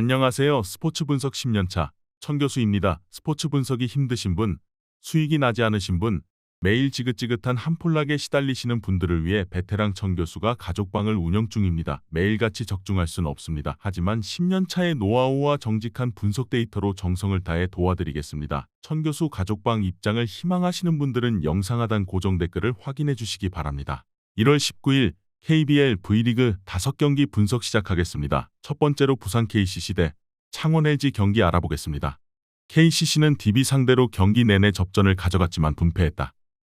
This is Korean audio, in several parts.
안녕하세요. 스포츠 분석 10년차 천교수입니다. 스포츠 분석이 힘드신 분, 수익이 나지 않으신 분, 매일 지긋지긋한 한폴락에 시달리시는 분들을 위해 베테랑 천교수가 가족방을 운영 중입니다. 매일같이 적중할 수는 없습니다. 하지만 10년차의 노하우와 정직한 분석 데이터로 정성을 다해 도와드리겠습니다. 천교수 가족방 입장을 희망하시는 분들은 영상 하단 고정 댓글을 확인해 주시기 바랍니다. 1월 19일 KBL V리그 5경기 분석 시작하겠습니다. 첫 번째로 부산 KCC 대 창원 LG 경기 알아보겠습니다. KCC는 DB 상대로 경기 내내 접전을 가져갔지만 분패했다.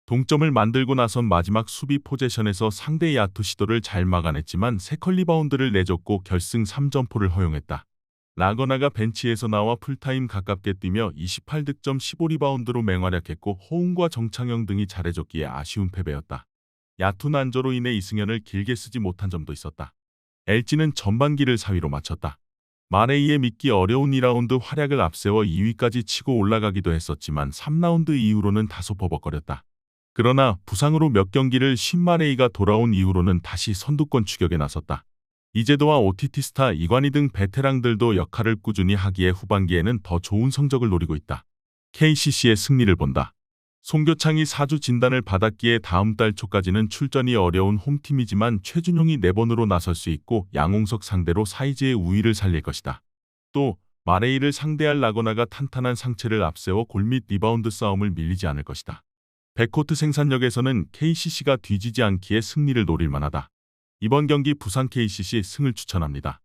동점을 만들고 나선 마지막 수비 포제션에서 상대의 야투 시도를 잘 막아냈지만 3컬 리바운드를 내줬고 결승 3점포를 허용했다. 라거나가 벤치에서 나와 풀타임 가깝게 뛰며 28득점 15리바운드로 맹활약했고 허웅과 정창영 등이 잘해줬기에 아쉬운 패배였다. 야투 난조로 인해 이승현을 길게 쓰지 못한 점도 있었다. LG는 전반기를 4위로 마쳤다. 마레이의 믿기 어려운 2라운드 활약을 앞세워 2위까지 치고 올라가기도 했었지만 3라운드 이후로는 다소 버벅거렸다. 그러나 부상으로 몇 경기를 쉰 마레이가 돌아온 이후로는 다시 선두권 추격에 나섰다. 이재도와 OTT 스타 이관희 등 베테랑들도 역할을 꾸준히 하기에 후반기에는 더 좋은 성적을 노리고 있다. KCC의 승리를 본다. 송교창이 4주 진단을 받았기에 다음 달 초까지는 출전이 어려운 홈팀이지만 최준용이 4번으로 나설 수 있고 양홍석 상대로 사이즈의 우위를 살릴 것이다. 또 마레이를 상대할 라거나가 탄탄한 상체를 앞세워 골밑 리바운드 싸움을 밀리지 않을 것이다. 백코트 생산력에서는 KCC가 뒤지지 않기에 승리를 노릴 만하다. 이번 경기 부산 KCC 승을 추천합니다.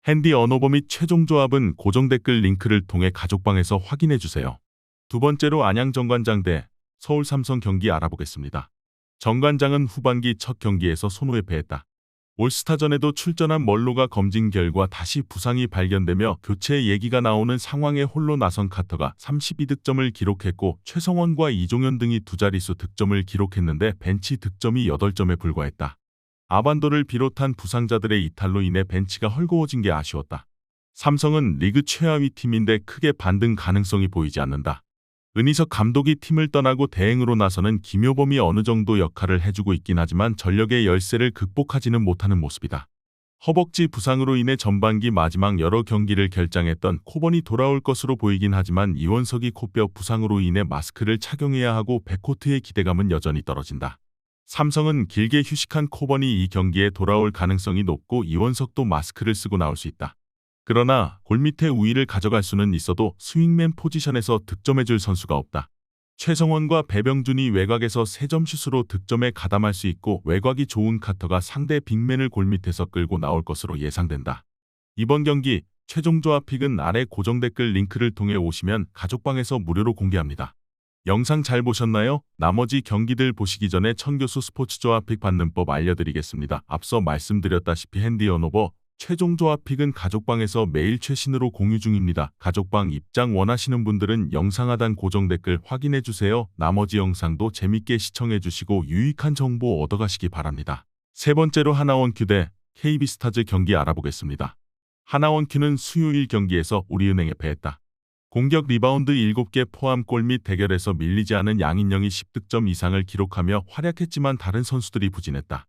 핸디 언어버 및 최종 조합은 고정 댓글 링크를 통해 가족방에서 확인해주세요. 두 번째로 안양 정관장 대 서울 삼성 경기 알아보겠습니다. 정관장은 후반기 첫 경기에서 손호에 패했다. 올스타전에도 출전한 멀로가 검진 결과 다시 부상이 발견되며 교체 얘기가 나오는 상황에 홀로 나선 카터가 32득점을 기록했고 최성원과 이종현 등이 두 자릿수 득점을 기록했는데 벤치 득점이 8점에 불과했다. 아반도를 비롯한 부상자들의 이탈로 인해 벤치가 헐거워진 게 아쉬웠다. 삼성은 리그 최하위 팀인데 크게 반등 가능성이 보이지 않는다. 은희석 감독이 팀을 떠나고 대행으로 나서는 김효범이 어느 정도 역할을 해주고 있긴 하지만 전력의 열세를 극복하지는 못하는 모습이다. 허벅지 부상으로 인해 전반기 마지막 여러 경기를 결장했던 코번이 돌아올 것으로 보이긴 하지만 이원석이 코뼈 부상으로 인해 마스크를 착용해야 하고 백코트의 기대감은 여전히 떨어진다. 삼성은 길게 휴식한 코번이 이 경기에 돌아올 가능성이 높고 이원석도 마스크를 쓰고 나올 수 있다. 그러나 골밑의 우위를 가져갈 수는 있어도 스윙맨 포지션에서 득점해줄 선수가 없다. 최성원과 배병준이 외곽에서 3점 슛으로 득점에 가담할 수 있고 외곽이 좋은 카터가 상대 빅맨을 골밑에서 끌고 나올 것으로 예상된다. 이번 경기 최종 조합 픽은 아래 고정 댓글 링크를 통해 오시면 가족방에서 무료로 공개합니다. 영상 잘 보셨나요? 나머지 경기들 보시기 전에 천교수 스포츠 조합 픽 받는 법 알려드리겠습니다. 앞서 말씀드렸다시피 핸디 언어버 최종 조합 픽은 가족방에서 매일 최신으로 공유 중입니다. 가족방 입장 원하시는 분들은 영상 하단 고정 댓글 확인해주세요. 나머지 영상도 재밌게 시청해주시고 유익한 정보 얻어가시기 바랍니다. 세 번째로 하나원큐 대 KB스타즈 경기 알아보겠습니다. 하나원큐는 수요일 경기에서 우리은행에 패했다. 공격 리바운드 7개 포함 골밑 대결에서 밀리지 않은 양인영이 10득점 이상을 기록하며 활약했지만 다른 선수들이 부진했다.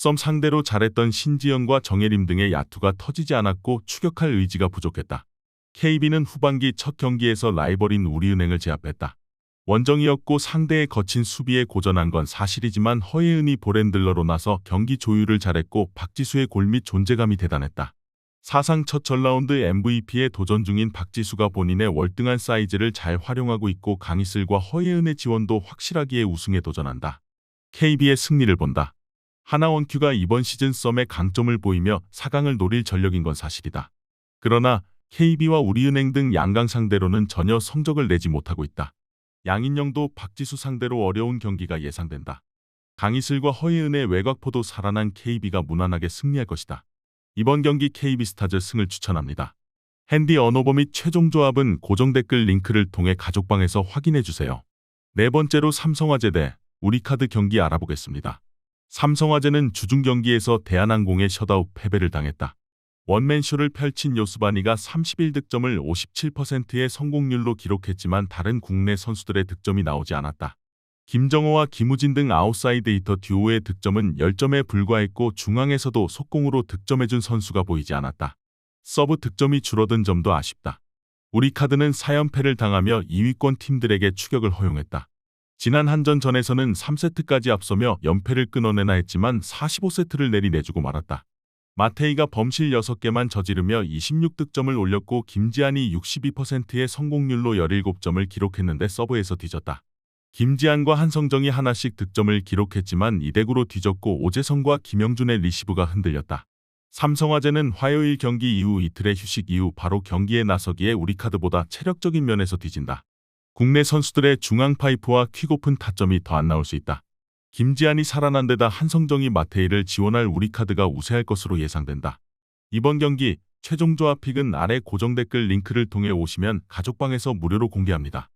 썸 상대로 잘했던 신지영과 정예림 등의 야투가 터지지 않았고 추격할 의지가 부족했다. KB는 후반기 첫 경기에서 라이벌인 우리은행을 제압했다. 원정이었고 상대의 거친 수비에 고전한 건 사실이지만 허예은이 볼핸들러로 나서 경기 조율을 잘했고 박지수의 골밑 존재감이 대단했다. 사상 첫 전라운드 MVP에 도전 중인 박지수가 본인의 월등한 사이즈를 잘 활용하고 있고 강희슬과 허예은의 지원도 확실하기에 우승에 도전한다. KB의 승리를 본다. 하나원큐가 이번 시즌 썸의 강점을 보이며 4강을 노릴 전력인 건 사실이다. 그러나 KB와 우리은행 등 양강 상대로는 전혀 성적을 내지 못하고 있다. 양인영도 박지수 상대로 어려운 경기가 예상된다. 강희슬과 허예은의 외곽포도 살아난 KB가 무난하게 승리할 것이다. 이번 경기 KB스타즈 승을 추천합니다. 핸디 언어버 및 최종 조합은 고정 댓글 링크를 통해 가족방에서 확인해주세요. 네 번째로 삼성화재 대 우리카드 경기 알아보겠습니다. 삼성화재는 주중 경기에서 대한항공의 셧아웃 패배를 당했다. 원맨쇼를 펼친 요스바니가 31득점을 57%의 성공률로 기록했지만 다른 국내 선수들의 득점이 나오지 않았다. 김정호와 김우진 등 아웃사이드 히터 듀오의 득점은 10점에 불과했고 중앙에서도 속공으로 득점해준 선수가 보이지 않았다. 서브 득점이 줄어든 점도 아쉽다. 우리카드는 4연패를 당하며 2위권 팀들에게 추격을 허용했다. 지난 한전전에서는 3세트까지 앞서며 연패를 끊어내나 했지만 45세트를 내주고 말았다. 마테이가 범실 6개만 저지르며 26득점을 올렸고 김지한이 62%의 성공률로 17점을 기록했는데 서브에서 뒤졌다. 김지한과 한성정이 하나씩 득점을 기록했지만 2대9로 뒤졌고 오재성과 김영준의 리시브가 흔들렸다. 삼성화재는 화요일 경기 이후 이틀의 휴식 이후 바로 경기에 나서기에 우리카드보다 체력적인 면에서 뒤진다. 국내 선수들의 중앙 파이프와 퀵오픈 타점이 더 안 나올 수 있다. 김지한이 살아난 데다 한성정이 마테이를 지원할 우리카드가 우세할 것으로 예상된다. 이번 경기 최종 조합 픽은 아래 고정 댓글 링크를 통해 오시면 가족방에서 무료로 공개합니다.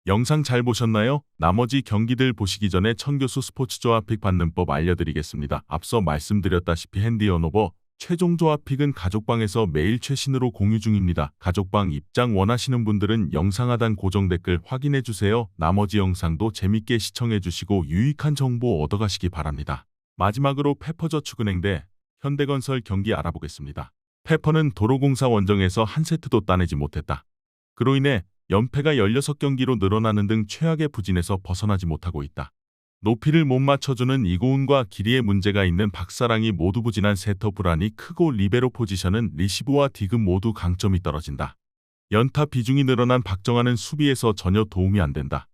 영상 잘 보셨나요? 나머지 경기들 보시기 전에 천교수 스포츠 조합 픽 받는 법 알려드리겠습니다. 앞서 말씀드렸다시피 핸디 언오버 최종 조합 픽은 가족방에서 매일 최신으로 공유 중입니다. 가족방 입장 원하시는 분들은 영상 하단 고정 댓글 확인해주세요. 나머지 영상도 재밌게 시청해주시고 유익한 정보 얻어가시기 바랍니다. 마지막으로 페퍼저축은행 대 현대건설 경기 알아보겠습니다. 페퍼는 도로공사 원정에서 한 세트도 따내지 못했다. 그로 인해 연패가 16경기로 늘어나는 등 최악의 부진에서 벗어나지 못하고 있다. 높이를 못 맞춰주는 이고은과 길이에 문제가 있는 박사랑이 모두 부진한 세터 불안이 크고 리베로 포지션은 리시브와 디그 모두 강점이 떨어진다. 연타 비중이 늘어난 박정환은 수비에서 전혀 도움이 안 된다.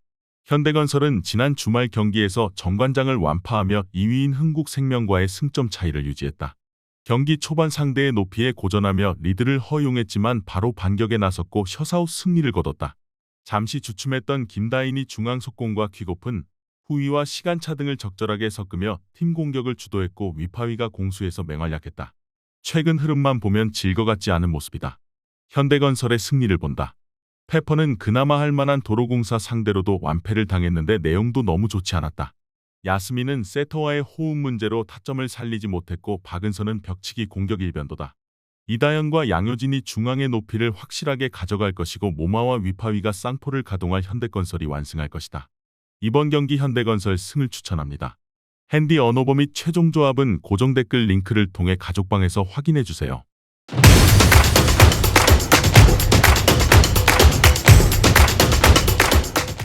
현대건설은 지난 주말 경기에서 정관장을 완파하며 2위인 흥국생명과의 승점 차이를 유지했다. 경기 초반 상대의 높이에 고전하며 리드를 허용했지만 바로 반격에 나섰고 셔사웃 승리를 거뒀다. 잠시 주춤했던 김다인이 중앙 속공과 퀵오픈, 후위와 시간차 등을 적절하게 섞으며 팀 공격을 주도했고 위파위가 공수에서 맹활약했다. 최근 흐름만 보면 질 것 같지 않은 모습이다. 현대건설의 승리를 본다. 페퍼는 그나마 할 만한 도로공사 상대로도 완패를 당했는데 내용도 너무 좋지 않았다. 야스민은 세터와의 호흡 문제로 타점을 살리지 못했고 박은서는 벽치기 공격 일변도다. 이다현과 양효진이 중앙의 높이를 확실하게 가져갈 것이고 모마와 위파위가 쌍포를 가동할 현대건설이 완승할 것이다. 이번 경기 현대건설 승을 추천합니다. 핸디 언오버 및 최종 조합은 고정 댓글 링크를 통해 가족방에서 확인해주세요.